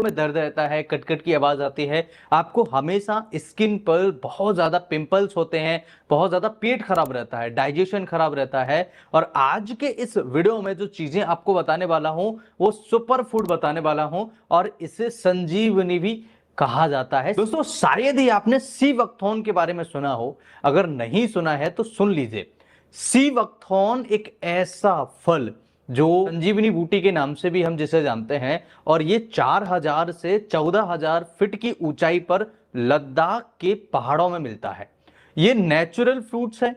जोड़ में दर्द रहता है, कटकट की आवाज आती है, आपको हमेशा स्किन पर बहुत ज्यादा पिंपल्स होते हैं, बहुत ज्यादा पेट खराब रहता है, डाइजेशन खराब रहता है। और आज के इस वीडियो में जो चीजें आपको बताने वाला हूं वो सुपर फूड बताने वाला हूं, और इसे संजीवनी भी कहा जाता है। दोस्तों शायद ही आपने सी वक्थोन के बारे में सुना हो, अगर नहीं सुना है तो सुन लीजिए। सी वक्थोन एक ऐसा फल जो संजीवनी बूटी के नाम से भी हम जिसे जानते हैं, और ये 4000 से 14000 फीट की ऊंचाई पर लद्दाख के पहाड़ों में मिलता है। ये नेचुरल फ्रूट्स है,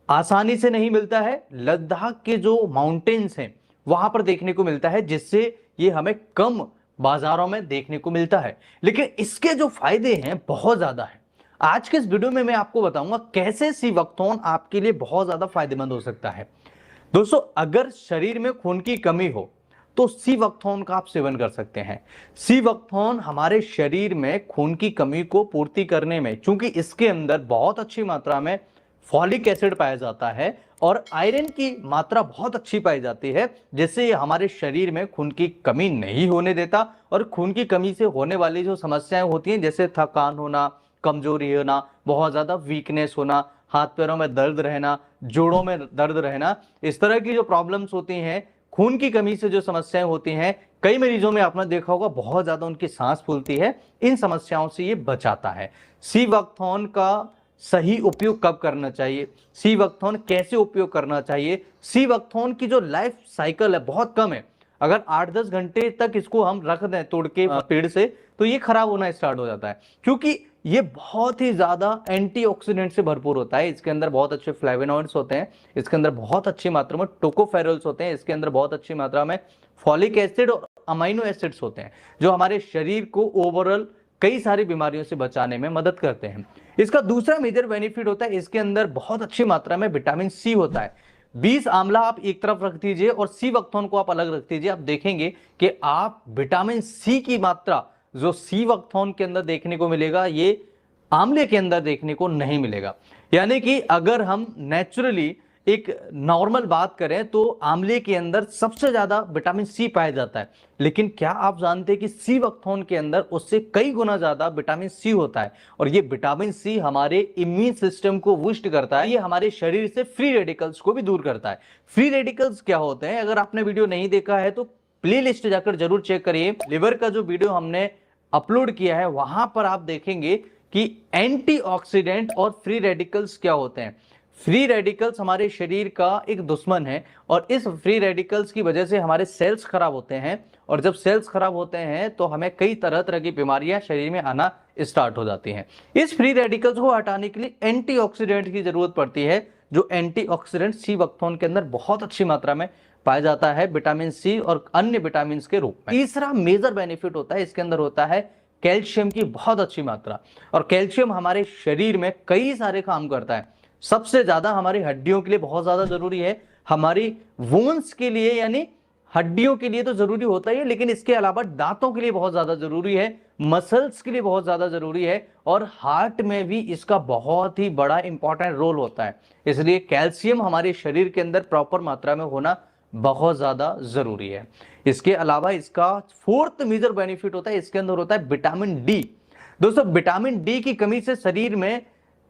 आसानी से नहीं मिलता है, लद्दाख के जो माउंटेन्स हैं वहां पर देखने को मिलता है, जिससे ये हमें कम बाजारों में देखने को मिलता है। लेकिन इसके जो फायदे हैं बहुत ज्यादा है। आज के इस वीडियो में मैं आपको बताऊंगा कैसे सी वक्थोन आपके लिए बहुत ज्यादा फायदेमंद हो सकता है। दोस्तों अगर शरीर में खून की कमी हो तो सी वक्थोन का आप सेवन कर सकते हैं। सी वक्थोन हमारे शरीर में खून की कमी को पूर्ति करने में, चूंकि इसके अंदर बहुत अच्छी मात्रा में फॉलिक एसिड पाया जाता है और आयरन की मात्रा बहुत अच्छी पाई जाती है, जिससे ये हमारे शरीर में खून की कमी नहीं होने देता। और खून की कमी से होने वाली जो समस्याएं होती हैं, जैसे थकान होना, कमजोरी होना, बहुत ज्यादा वीकनेस होना, हाथ पैरों में दर्द रहना, जोड़ों में दर्द रहना, इस तरह की जो प्रॉब्लम्स होती हैं, खून की कमी से जो समस्याएं होती हैं, कई मरीजों में आपने देखा होगा बहुत ज्यादा उनकी सांस फूलती है, इन समस्याओं से ये बचाता है। सी वक्थोन का सही उपयोग कब करना चाहिए, सी वक्थोन कैसे उपयोग करना चाहिए। सी वक्थोन की जो लाइफ साइकिल है बहुत कम है। अगर 8-10 घंटे तक इसको हम रख दें तोड़ के पेड़ से, तो ये खराब होना स्टार्ट हो जाता है, क्योंकि ये बहुत ही ज्यादा एंटीऑक्सीडेंट से भरपूर होता है। इसके अंदर बहुत अच्छे फ्लेवोनॉइड्स होते हैं, इसके अंदर बहुत अच्छी मात्रा में टोकोफेरोल्स होते हैं, इसके अंदर बहुत अच्छी मात्रा में फॉलिक एसिड और अमाइनो एसिड्स होते हैं, जो हमारे शरीर को ओवरऑल कई सारी बीमारियों से बचाने में मदद करते हैं। इसका दूसरा मेजर बेनिफिट होता है, इसके अंदर बहुत अच्छी मात्रा में विटामिन सी होता है। 20 आंवला आप एक तरफ रख दीजिए और सी वक्थोन को आप अलग रख दीजिए, आप देखेंगे कि आप विटामिन सी की मात्रा जो सी वक्थोन के अंदर देखने को मिलेगा, ये आंवले के अंदर देखने को नहीं मिलेगा। यानी कि अगर हम नेचुरली एक नॉर्मल बात करें तो आंवले के अंदर सबसे ज्यादा विटामिन सी पाया जाता है, लेकिन क्या आप जानते हैं कि सी वक्थोन के अंदर उससे कई गुना ज्यादा विटामिन सी होता है। और ये विटामिन सी हमारे इम्यून सिस्टम को बूस्ट करता है, ये हमारे शरीर से फ्री रेडिकल्स को भी दूर करता है। फ्री रेडिकल्स क्या होते हैं, अगर आपने वीडियो नहीं देखा है तो प्लेलिस्ट जाकर जरूर चेक करिए। लिवर का जो वीडियो हमने अपलोड किया है वहां पर आप देखेंगे कि एंटीऑक्सीडेंट और फ्री रेडिकल्स क्या होते हैं। फ्री रेडिकल्स हमारे शरीर का एक दुश्मन है, और इस फ्री रेडिकल्स की वजह से हमारे सेल्स खराब होते हैं, और जब सेल्स खराब होते हैं तो हमें कई तरह तरह की बीमारियां शरीर में आना स्टार्ट हो जाती हैं। इस फ्री रेडिकल्स को हटाने के लिए एंटीऑक्सीडेंट की जरूरत पड़ती है, जो एंटीऑक्सीडेंट सी वक्थोन के अंदर बहुत अच्छी मात्रा में पाया जाता है, विटामिन सी और अन्य विटामिन के रूप में। तीसरा मेजर बेनिफिट होता है, इसके अंदर होता है कैल्शियम की बहुत अच्छी मात्रा। और कैल्शियम हमारे शरीर में कई सारे काम करता है। सबसे ज्यादा हमारी हड्डियों के लिए बहुत ज्यादा जरूरी है, हमारी वोन्स के लिए यानी हड्डियों के लिए तो जरूरी होता ही है, लेकिन इसके अलावा दांतों के लिए बहुत ज्यादा जरूरी है, मसल्स के लिए बहुत ज्यादा जरूरी है, और हार्ट में भी इसका बहुत ही बड़ा इंपॉर्टेंट रोल होता है। इसलिए कैल्शियम हमारे शरीर के अंदर प्रॉपर मात्रा में होना बहुत ज्यादा जरूरी है। इसके अलावा इसका फोर्थ मेजर बेनिफिट होता है, इसके अंदर होता है विटामिन डी। दोस्तों विटामिन डी की कमी से शरीर में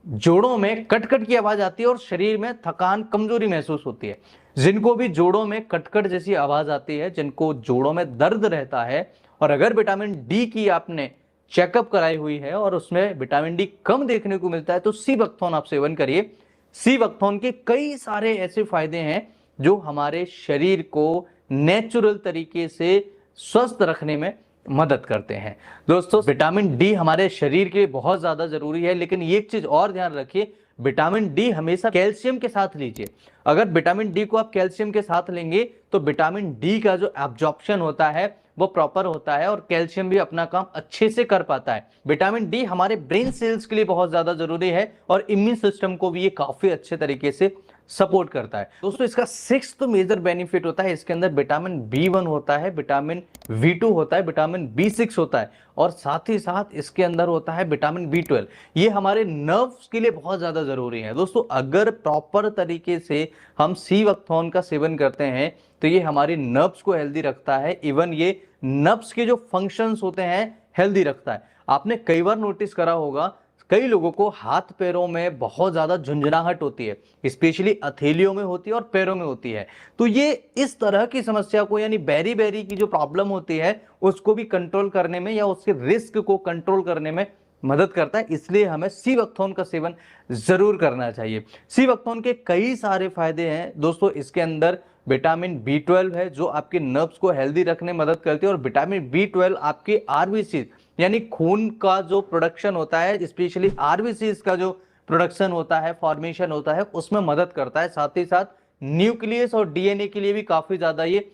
जोड़ों में कटकट की आवाज आती है और शरीर में थकान, कमजोरी महसूस होती है। जिनको भी जोड़ों में कटकट जैसी आवाज आती है, जिनको जोड़ों में दर्द रहता है, और अगर विटामिन डी की आपने चेकअप कराई हुई है और उसमें विटामिन डी कम देखने को मिलता है, तो सी वक्थोन आप सेवन करिए। सी वक्थोन के कई सारे ऐसे फायदे हैं जो हमारे शरीर को नेचुरल तरीके से स्वस्थ रखने में मदद करते हैं। दोस्तों विटामिन डी हमारे शरीर के लिए बहुत ज्यादा जरूरी है, लेकिन एक चीज और ध्यान रखिए, विटामिन डी हमेशा कैल्शियम के साथ लीजिए। अगर विटामिन डी को आप कैल्शियम के साथ लेंगे तो विटामिन डी का जो एब्जॉर्प्शन होता है वो प्रॉपर होता है, और कैल्शियम भी अपना काम अच्छे से कर पाता है। विटामिन डी हमारे ब्रेन सेल्स के लिए बहुत ज्यादा जरूरी है, और इम्यून सिस्टम को भी ये काफी अच्छे तरीके से सपोर्ट करता है। दोस्तों इसका सिक्स्थ मेजर बेनिफिट होता है, इसके अंदर विटामिन B1 होता है, विटामिन B2 होता है, विटामिन B6 होता है और साथ ही साथ इसके अंदर होता है विटामिन B12। ये हमारे नर्व्स के लिए बहुत ज्यादा जरूरी है। दोस्तों अगर प्रॉपर तरीके से हम सी वक्थौन का सेवन करते हैं तो ये हमारी नर्व्स को हेल्दी रखता है, इवन ये नर्व्स के जो फंक्शंस होते हैं हेल्दी रखता है। आपने कई बार नोटिस करा होगा, कई लोगों को हाथ पैरों में बहुत ज्यादा झुंझुनाहट होती है, स्पेशली हथेलियों में होती है और पैरों में होती है। तो ये इस तरह की समस्या को, यानी बेरी बेरी की जो प्रॉब्लम होती है उसको भी कंट्रोल करने में या उसके रिस्क को कंट्रोल करने में मदद करता है। इसलिए हमें सी वक्थौन का सेवन जरूर करना चाहिए। सी वक्थौन के कई सारे फायदे हैं दोस्तों। इसके अंदर विटामिन B12 है जो आपके नर्व्स को हेल्दी रखने में मदद करती है और विटामिन B12 आपके आरबीसी यानी खून का जो प्रोडक्शन होता है, स्पेशली आरबीसीज का जो प्रोडक्शन होता है, फॉर्मेशन होता है, उसमें मदद करता है। साथ ही साथ न्यूक्लियस और डीएनए के लिए भी काफी ज्यादा ये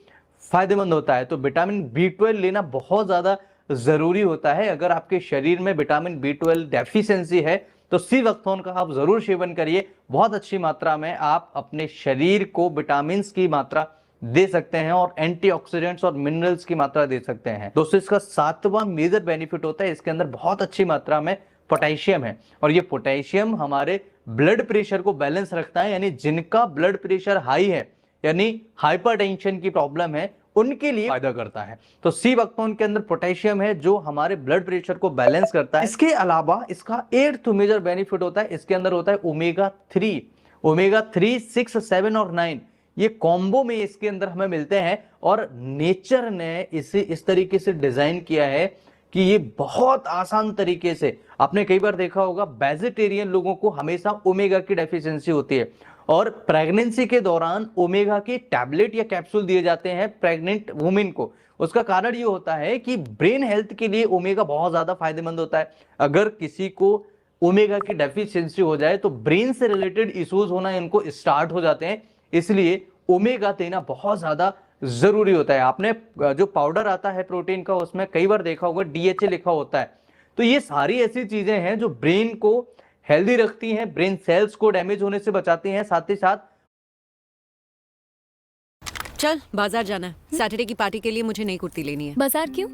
फायदेमंद होता है। तो विटामिन B12 लेना बहुत ज्यादा जरूरी होता है। अगर आपके शरीर में विटामिन B12 डेफिशिएंसी है तो सी वक्थौन का आप जरूर सेवन करिए। बहुत अच्छी मात्रा में आप अपने शरीर को विटामिन की मात्रा दे सकते हैं और एंटीऑक्सीडेंट्स और मिनरल्स की मात्रा दे सकते हैं। दोस्तों इसका सातवां मेजर बेनिफिट होता है, इसके अंदर बहुत अच्छी मात्रा में पोटेशियम है और ये पोटेशियम हमारे ब्लड प्रेशर को बैलेंस रखता है। यानी जिनका ब्लड प्रेशर हाई है, यानी हाइपरटेंशन की प्रॉब्लम है, उनके लिए फायदा करता है। तो सी वक्थौन के अंदर पोटेशियम है जो हमारे ब्लड प्रेशर को बैलेंस करता है। इसके अलावा इसका 8th मेजर बेनिफिट होता है, इसके अंदर होता है ओमेगा 3। ओमेगा 3, 6, 7 और 9 ये कॉम्बो में इसके अंदर हमें मिलते हैं और नेचर ने इसे इस तरीके से डिजाइन किया है कि ये बहुत आसान तरीके से, आपने कई बार देखा होगा वेजिटेरियन लोगों को हमेशा ओमेगा की डेफिशिएंसी होती है और प्रेगनेंसी के दौरान ओमेगा के टैबलेट या कैप्सूल दिए जाते हैं प्रेग्नेंट वुमेन को। उसका कारण ये होता है कि ब्रेन हेल्थ के लिए ओमेगा बहुत ज्यादा फायदेमंद होता है। अगर किसी को ओमेगा की डेफिशिएंसी हो जाए तो ब्रेन से रिलेटेड इश्यूज होना इनको स्टार्ट हो जाते हैं, इसलिए ओमेगा देना बहुत ज्यादा जरूरी होता है। आपने जो पाउडर आता है प्रोटीन का उसमें कई बार देखा होगा DHA लिखा होता है। तो ये सारी ऐसी चीजें हैं जो ब्रेन को हेल्दी रखती हैं, ब्रेन सेल्स को डैमेज होने से बचाती हैं। साथ ही साथ चल बाजार जाना है, सैटरडे की पार्टी के लिए मुझे नई कुर्ती लेनी है। बाजार क्यों?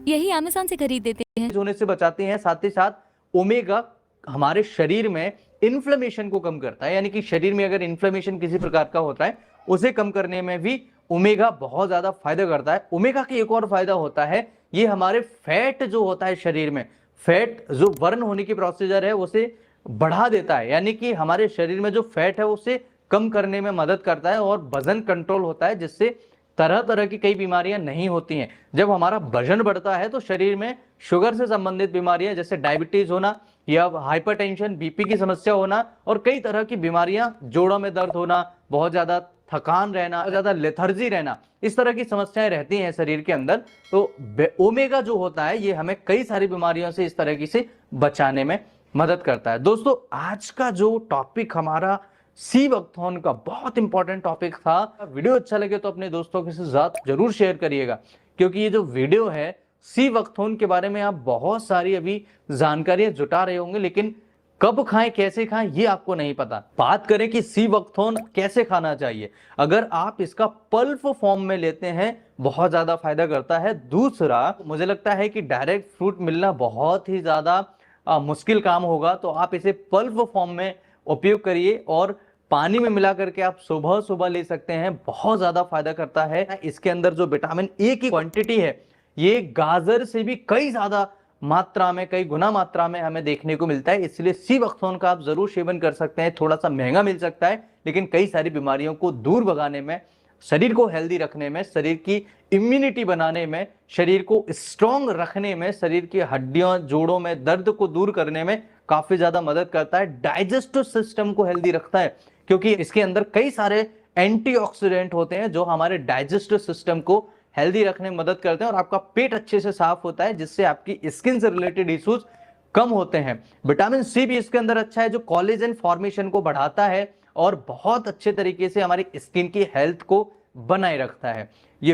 यही अमेज़न से खरीद देते हैं। होने से बचाती हैं। साथ ही साथ ओमेगा हमारे शरीर में इन्फ्लेमेशन को कम करता है, यानी कि शरीर में अगर इन्फ्लेमेशन किसी प्रकार का होता है उसे कम करने में भी ओमेगा बहुत ज्यादा फायदा करता है। ओमेगा का एक और फायदा होता है, ये हमारे फैट जो होता है शरीर में, फैट जो बर्न होने की प्रोसीजर है उसे बढ़ा देता है, यानी कि हमारे शरीर में जो फैट है उसे कम करने में मदद करता है और वजन कंट्रोल होता है, जिससे तरह तरह की कई बीमारियां नहीं होती हैं। जब हमारा वजन बढ़ता है तो शरीर में शुगर से संबंधित बीमारियां जैसे डायबिटीज होना या हाइपरटेंशन, बीपी की समस्या होना और कई तरह की बीमारियां, जोड़ों में दर्द होना, बहुत ज्यादा थकान रहना, ज्यादा लेथर्जी रहना, इस तरह की समस्याएं रहती हैं शरीर के अंदर। तो ओमेगा जो होता है ये हमें कई सारी बीमारियों से इस तरह से बचाने में मदद करता है। दोस्तों आज का जो टॉपिक हमारा सी वक्थौन का बहुत इंपॉर्टेंट टॉपिक था। वीडियो अच्छा लगे तो अपने दोस्तों के साथ जरूर शेयर करिएगा, क्योंकि ये जो वीडियो है सी वक्थौन के बारे में आप बहुत सारी अभी जानकारियां जुटा रहे होंगे, लेकिन कब खाएं कैसे खाएं ये आपको नहीं पता। बात करें कि सी वक्थौन कैसे खाना चाहिए, अगर आप इसका पल्प फॉर्म में लेते हैं बहुत ज्यादा फायदा करता है। दूसरा, मुझे लगता है कि डायरेक्ट फ्रूट मिलना बहुत ही ज्यादा मुश्किल काम होगा, तो आप इसे पल्प फॉर्म में उपयोग करिए और पानी में मिला करके आप सुबह सुबह ले सकते हैं, बहुत ज्यादा फायदा करता है। इसके अंदर जो विटामिन ए की क्वांटिटी है ये गाजर से भी कई ज्यादा मात्रा में, कई गुना मात्रा में हमें देखने को मिलता है, इसलिए सी वक्थौन का आप जरूर सेवन कर सकते हैं। थोड़ा सा महंगा मिल सकता है लेकिन कई सारी बीमारियों को दूर भगाने में, शरीर को हेल्दी रखने में, शरीर की इम्यूनिटी बनाने में, शरीर को स्ट्रॉन्ग रखने में, शरीर की हड्डियों जोड़ों में दर्द को दूर करने में काफी ज्यादा मदद करता है। डाइजेस्टिव सिस्टम को हेल्दी रखता है क्योंकि इसके अंदर कई सारे एंटीऑक्सीडेंट होते हैं जो हमारे डाइजेस्टिव सिस्टम को हेल्दी रखने में मदद करते हैं और आपका पेट अच्छे से साफ होता है, जिससे आपकी स्किन से रिलेटेड इश्यूज कम होते हैं। विटामिन सी भी इसके अंदर अच्छा है जो कोलेजन फॉर्मेशन को बढ़ाता है और बहुत अच्छे तरीके से हमारी स्किन की हेल्थ को बनाए रखता है। ये